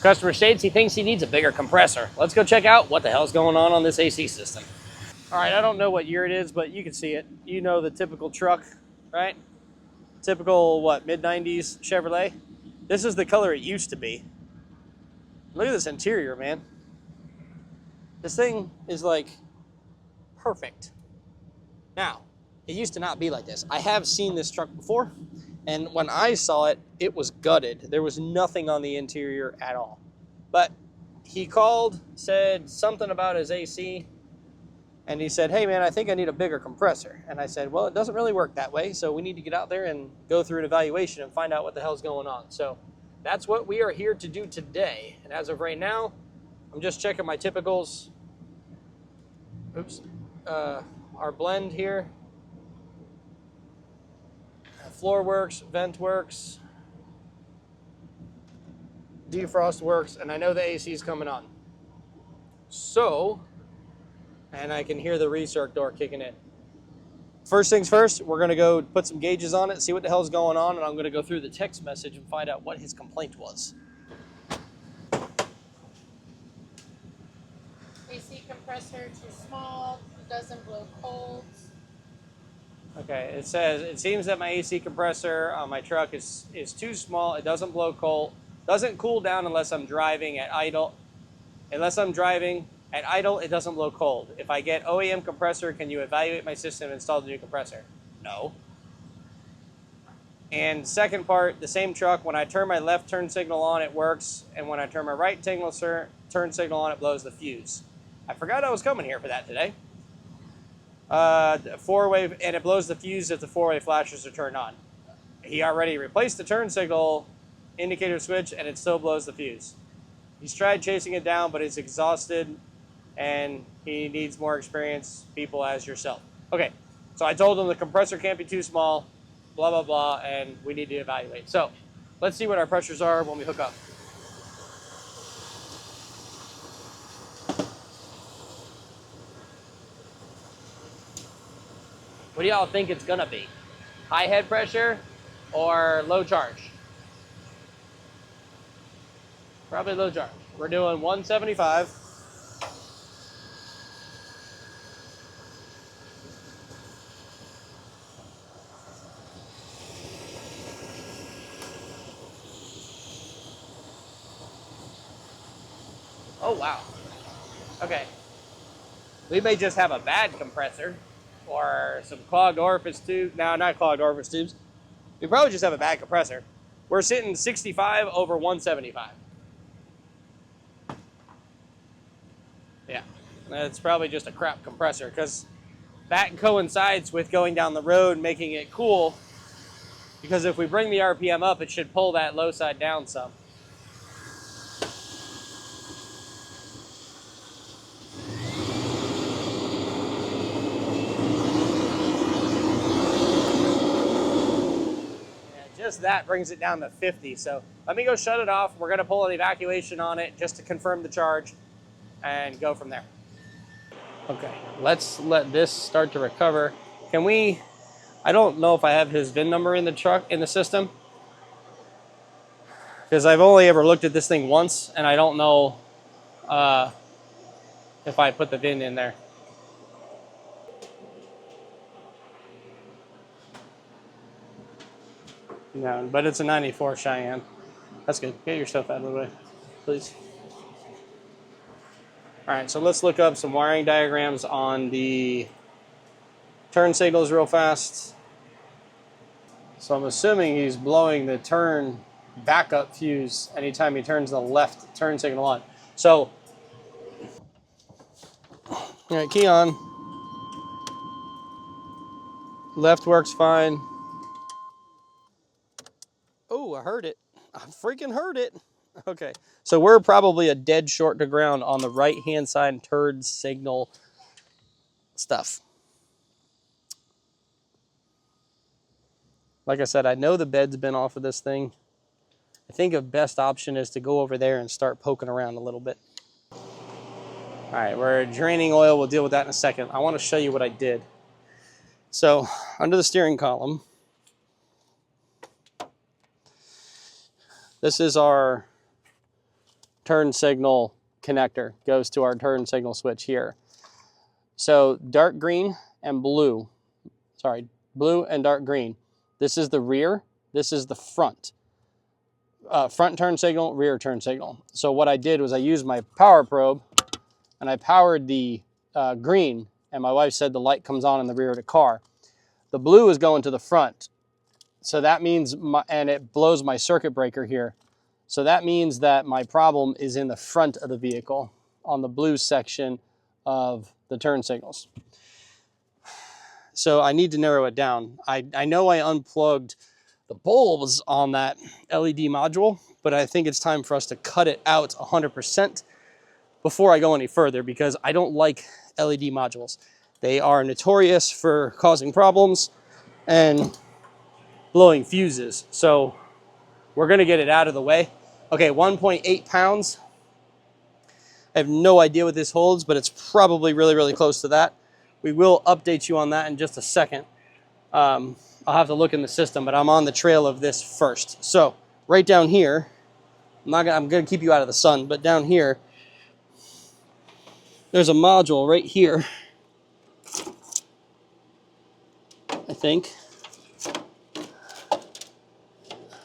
Customer states he thinks he needs a bigger compressor. Let's go check out what the hell's going on this AC system. All right, I don't know what year it is, but you can see it. You know the typical truck, right? Typical, what, mid-90s Chevrolet? This is the color it used to be. Look at this interior, man. This thing is like perfect. Now, it used to not be like this. I have seen this truck before, and when I saw it, it was gutted. There was nothing on the interior at all. But he called, said something about his AC, and he said, hey man, I think I need a bigger compressor. And I said, well, it doesn't really work that way, so we need to get out there and go through an evaluation and find out what the hell's going on. So that's what we are here to do today. And as of right now, I'm just checking my typicals. Oops. Our blend here. Floor works, vent works, defrost works, and I know the AC is coming on. So, and I can hear the recirc door kicking in. First things first, we're gonna go put some gauges on it, see what the hell's going on, and I'm gonna go through the text message and find out what his complaint was. AC compressor too small, doesn't blow cold. Okay, it says, it seems that my AC compressor on my truck is too small, it doesn't blow cold, doesn't cool down unless I'm driving at idle. Unless I'm driving at idle, it doesn't blow cold. If I get OEM compressor, can you evaluate my system and install the new compressor? No. And second part, the same truck, when I turn my left turn signal on, it works, and when I turn my right turn signal on, it blows the fuse. I forgot I was coming here for that today. Four-way, and it blows the fuse if the four-way flashers are turned on. He already replaced the turn signal indicator switch, and it still blows the fuse. He's tried chasing it down, but it's exhausted, and he needs more experienced people as yourself. Okay, so I told him the compressor can't be too small, blah, blah, blah, and we need to evaluate. So let's see what our pressures are when we hook up. What do y'all think it's gonna be? High head pressure or low charge? Probably low charge. We're doing 175. Oh, wow. Okay. We may just have a bad compressor or some clogged orifice tubes. No, not clogged orifice tubes. We probably just have a bad compressor. We're sitting 65 over 175. Yeah, that's probably just a crap compressor because that coincides with going down the road, making it cool. Because if we bring the RPM up, it should pull that low side down some. Just that brings it down to 50. So let me go shut it off. We're going to pull an evacuation on it just to confirm the charge and go from there. Okay, let's let this start to recover. Can we, I don't know if I have his VIN number in the truck, in the system, because I've only ever looked at this thing once and I don't know if I put the VIN in there. No, but it's a 94 Cheyenne. That's good. Get your stuff out of the way, please. All right, so let's look up some wiring diagrams on the turn signals real fast. So I'm assuming he's blowing the turn backup fuse anytime he turns the left turn signal on. So, all right, key on. Left works fine. Oh, I heard it. I freaking heard it. Okay, so we're probably a dead short to ground on the right-hand side turn signal stuff. Like I said, I know the bed's been off of this thing. I think a best option is to go over there and start poking around a little bit. All right, we're draining oil. We'll deal with that in a second. I want to show you what I did. So under the steering column, this is our turn signal connector goes to our turn signal switch here. So dark green and blue, sorry, blue and dark green. This is the rear, this is the front. Front turn signal, rear turn signal. So what I did was I used my power probe and I powered the green, and my wife said the light comes on in the rear of the car. The blue is going to the front. So that means, and it blows my circuit breaker here. So that means that my problem is in the front of the vehicle on the blue section of the turn signals. So I need to narrow it down. I know I unplugged the bulbs on that LED module, but I think it's time for us to cut it out 100% before I go any further, because I don't like LED modules. They are notorious for causing problems and blowing fuses. So we're gonna get it out of the way. Okay, 1.8 pounds. I have no idea what this holds, but it's probably really, really close to that. We will update you on that in just a second. I'll have to look in the system, but I'm on the trail of this first. So right down here, I'm gonna keep you out of the sun, but down here, there's a module right here, I think.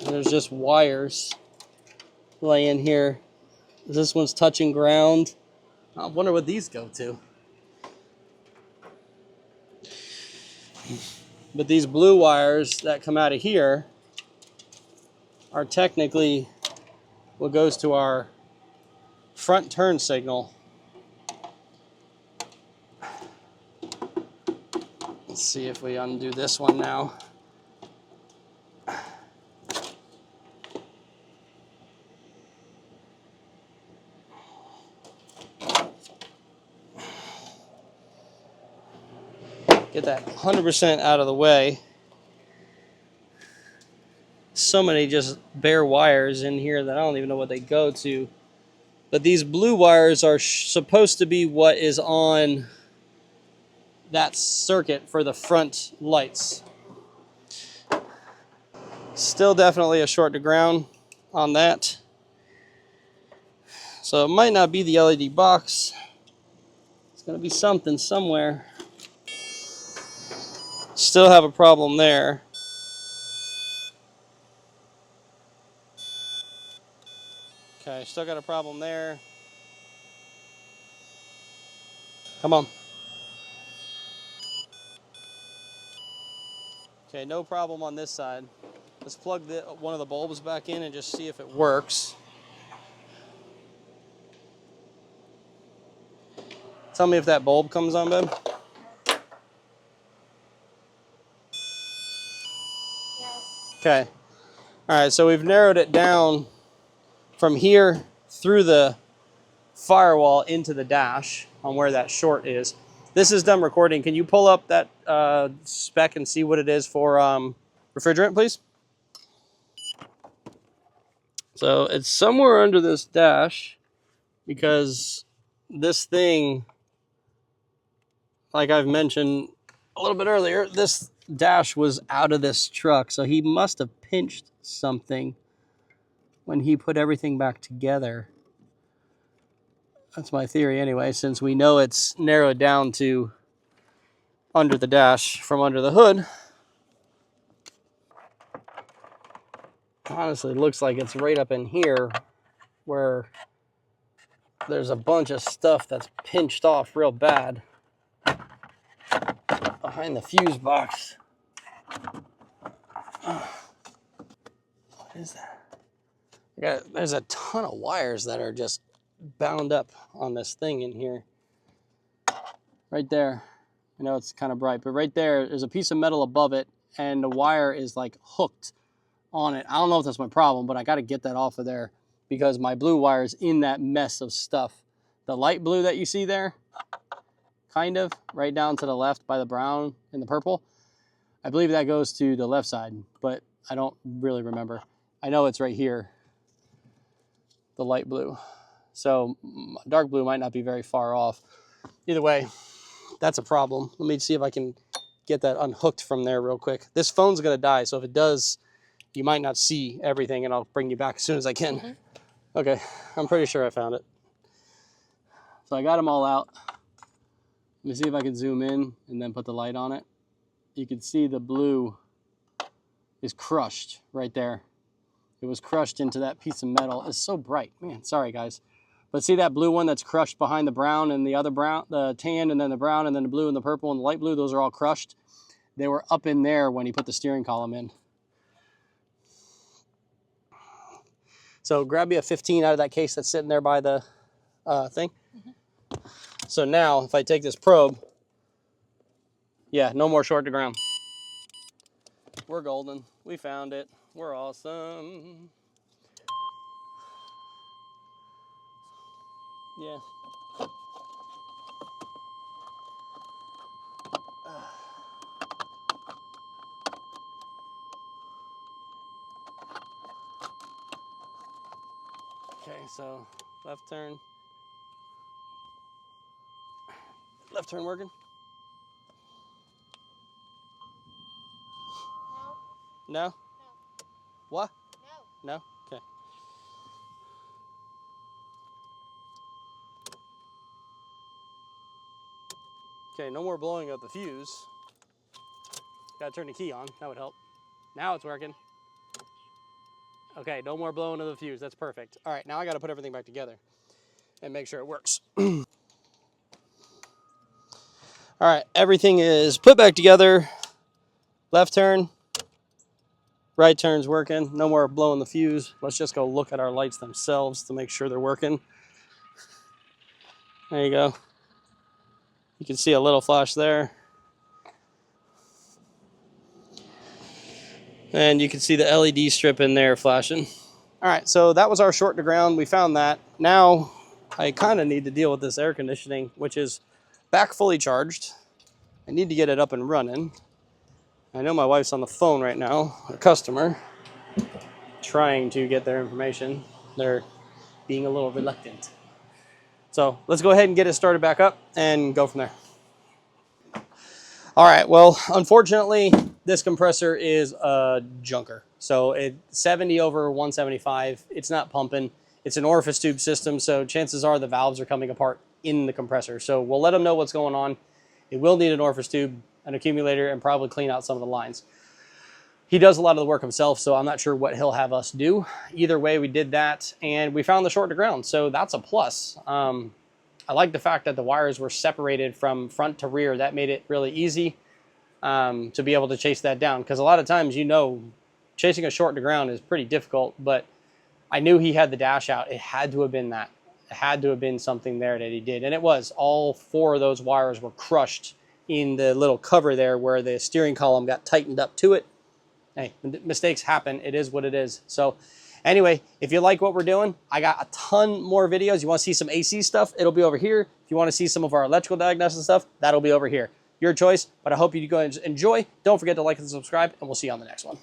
And there's just wires laying here. This one's touching ground. I wonder what these go to. But these blue wires that come out of here are technically what goes to our front turn signal. Let's see if we undo this one now. Get that 100% out of the way. So many just bare wires in here that I don't even know what they go to. But these blue wires are supposed to be what is on that circuit for the front lights. Still definitely a short to ground on that. So it might not be the LED box. It's going to be something somewhere. Still have a problem there. Okay, still got a problem there. Come on. Okay, no problem on this side. Let's plug one of the bulbs back in and just see if it works. Tell me if that bulb comes on, babe. Yes. Okay. All right, so we've narrowed it down from here through the firewall into the dash on where that short is. This is done recording. Can you pull up that spec and see what it is for refrigerant, please? So it's somewhere under this dash, because this thing, like I've mentioned a little bit earlier, this dash was out of this truck. So he must have pinched something when he put everything back together. That's my theory anyway, since we know it's narrowed down to under the dash from under the hood. Honestly, it looks like it's right up in here where there's a bunch of stuff that's pinched off real bad behind the fuse box. What is that? There's a ton of wires that are just bound up on this thing in here. Right there. I know it's kind of bright, but right there's a piece of metal above it, and the wire is like hooked on it. I don't know if that's my problem, but I got to get that off of there because my blue wire is in that mess of stuff. The light blue that you see there, kind of, right down to the left by the brown and the purple, I believe that goes to the left side, but I don't really remember. I know it's right here, the light blue. So dark blue might not be very far off. Either way, that's a problem. Let me see if I can get that unhooked from there real quick. This phone's gonna die, so if it does, you might not see everything, and I'll bring you back as soon as I can. Okay, I'm pretty sure I found it. So I got them all out. Let me see if I can zoom in and then put the light on it. You can see the blue is crushed right there. It was crushed into that piece of metal. It's so bright. Man, sorry guys. But see that blue one that's crushed behind the brown and the other brown, the tan and then the brown and then the blue and the purple and the light blue, those are all crushed. They were up in there when he put the steering column in. So grab me a 15 out of that case that's sitting there by the thing. So now if I take this probe, yeah, no more short to ground. We're golden. We found it. We're awesome. Yeah. Okay, so left turn. Left turn working? No. No? What? No. No? Okay. Okay, no more blowing up the fuse. Gotta turn the key on, that would help. Now it's working. Okay, no more blowing of the fuse, that's perfect. All right, now I gotta put everything back together and make sure it works. All right, everything is put back together. Left turn, right turn's working. No more blowing the fuse. Let's just go look at our lights themselves to make sure they're working. There you go. You can see a little flash there. And you can see the LED strip in there flashing. All right, so that was our short to ground. We found that. Now I kind of need to deal with this air conditioning, which is back fully charged. I need to get it up and running. I know my wife's on the phone right now, a customer, trying to get their information. They're being a little reluctant. So let's go ahead and get it started back up and go from there. All right, well, unfortunately, this compressor is a junker. So it's 70 over 175. It's not pumping. It's an orifice tube system, so chances are the valves are coming apart in the compressor. So we'll let them know what's going on. It will need an orifice tube, an accumulator, and probably clean out some of the lines. He does a lot of the work himself, so I'm not sure what he'll have us do. Either way, we did that, and we found the short to ground, so that's a plus. I like the fact that the wires were separated from front to rear. That made it really easy to be able to chase that down, because a lot of times, you know, chasing a short to ground is pretty difficult, but I knew he had the dash out. It had to have been that. It had to have been something there that he did, and it was. All 4 of those wires were crushed in the little cover there where the steering column got tightened up to it. Hey, mistakes happen. It is what it is. So anyway, if you like what we're doing, I got a ton more videos. You want to see some AC stuff, it'll be over here. If you want to see some of our electrical diagnostics stuff, that'll be over here. Your choice, but I hope you go and enjoy. Don't forget to like and subscribe, and we'll see you on the next one.